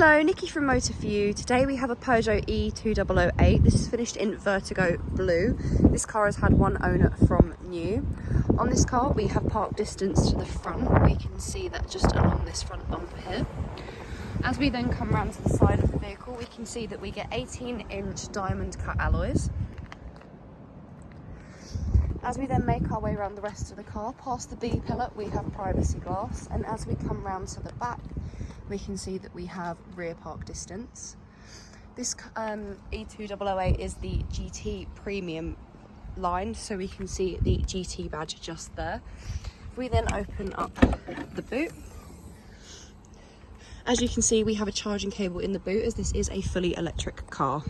Hello, Nikki from Motor For You. Today we have a Peugeot E2008. This is finished in Vertigo Blue. This car has had one owner from new. On this car we have park distance to the front. We can see that just along this front bumper here. As we then come round to the side of the vehicle, we can see that we get 18-inch diamond cut alloys. As we then make our way around the rest of the car, past the B pillar, we have privacy glass, and as we come round to the back, we can see that we have rear park distance. This E2008 is the GT Premium line, so we can see the GT badge just there. If we then open up the boot, as you can see, we have a charging cable in the boot, as this is a fully electric car.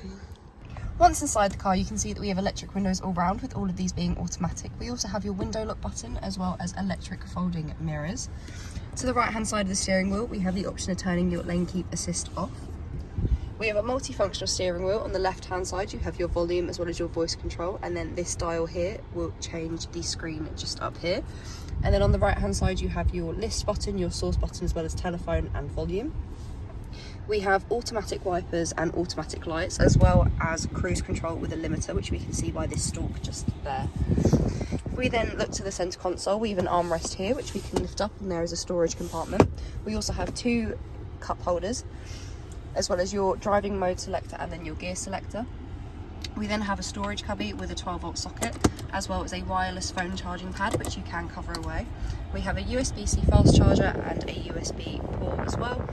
Once inside the car, you can see that we have electric windows all round, with all of these being automatic. We also have your window lock button as well as electric folding mirrors. To the right hand side of the steering wheel, we have the option of turning your lane keep assist off. We have a multifunctional steering wheel. On the left hand side you have your volume as well as your voice control, and then this dial here will change the screen just up here. And then on the right hand side you have your list button, your source button, as well as telephone and volume. We have automatic wipers and automatic lights, as well as cruise control with a limiter, which we can see by this stalk just there. If we then look to the centre console, we have an armrest here which we can lift up, and there is a storage compartment. We also have two cup holders, as well as your driving mode selector and then your gear selector. We then have a storage cubby with a 12-volt socket, as well as a wireless phone charging pad which you can cover away. We have a USB-C fast charger and a USB port as well.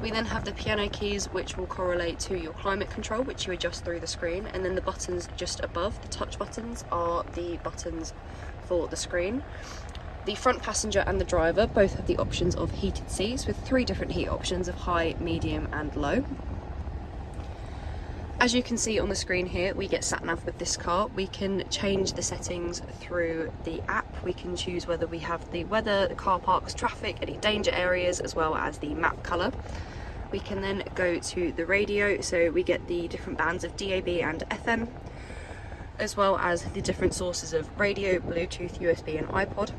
We then have the piano keys, which will correlate to your climate control, which you adjust through the screen, and then the buttons just above, the touch buttons, are the buttons for the screen. The front passenger and the driver both have the options of heated seats, with 3 different heat options of high, medium and low. As you can see on the screen here, we get sat-nav with this car. We can change the settings through the app. We can choose whether we have the weather, the car parks, traffic, any danger areas, as well as the map colour. We can then go to the radio, so we get the different bands of DAB and FM, as well as the different sources of radio, Bluetooth, USB and iPod.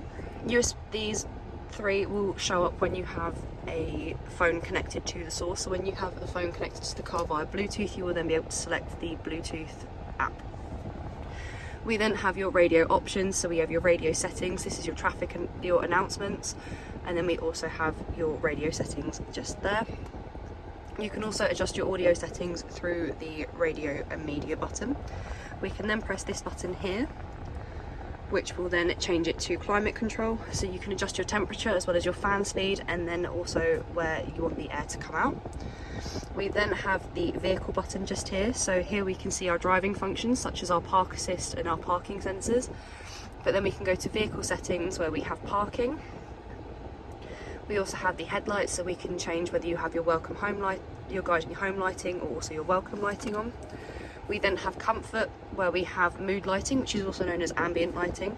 These 3 will show up when you have a phone connected to the source. So when you have the phone connected to the car via Bluetooth, you will then be able to select the Bluetooth app. We then have your radio options, so we have your radio settings. This is your traffic and your announcements, and then we also have your radio settings just there. You can also adjust your audio settings through the radio and media button. We can then press this button here, which will then change it to climate control, so you can adjust your temperature as well as your fan speed, and then also where you want the air to come out. We then have the vehicle button just here, so here we can see our driving functions such as our park assist and our parking sensors, but then we can go to vehicle settings where we have parking. We also have the headlights, so we can change whether you have your welcome home light, your guiding home lighting, or also your welcome lighting on. We then have comfort, where we have mood lighting, which is also known as ambient lighting,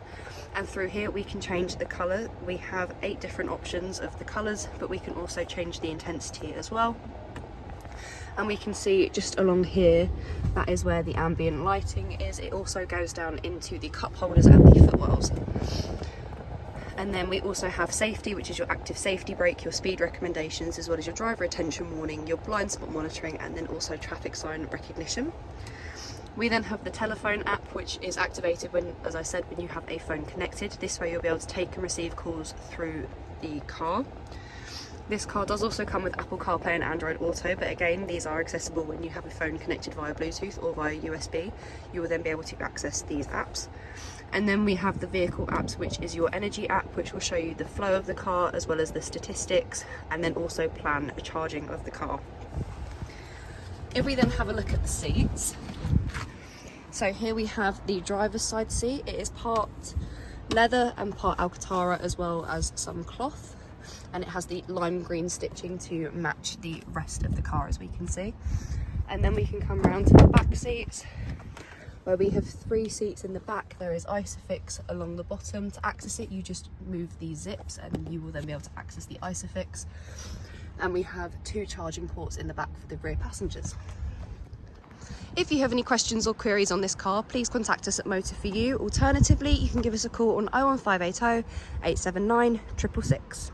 and through here we can change the colour. We have 8 different options of the colours, but we can also change the intensity as well. And we can see just along here, that is where the ambient lighting is. It also goes down into the cup holders and the footwells. And then we also have safety, which is your active safety brake, your speed recommendations, as well as your driver attention warning, your blind spot monitoring, and then also traffic sign recognition. We then have the telephone app, which is activated when, as I said, when you have a phone connected. This way you'll be able to take and receive calls through the car. This car does also come with Apple CarPlay and Android Auto, but again, these are accessible when you have a phone connected via Bluetooth or via USB. You will then be able to access these apps. And then we have the vehicle apps, which is your energy app, which will show you the flow of the car as well as the statistics, and then also plan a charging of the car. If we then have a look at the seats, so here we have the driver's side seat. It is part leather and part Alcantara, as well as some cloth, and it has the lime green stitching to match the rest of the car, as we can see. And then we can come round to the back seats, where we have 3 seats in the back. There is Isofix along the bottom. To access it, you just move these zips and you will then be able to access the Isofix. And we have 2 charging ports in the back for the rear passengers. If you have any questions or queries on this car, please contact us at Motor For You. Alternatively, you can give us a call on 01580 879 666.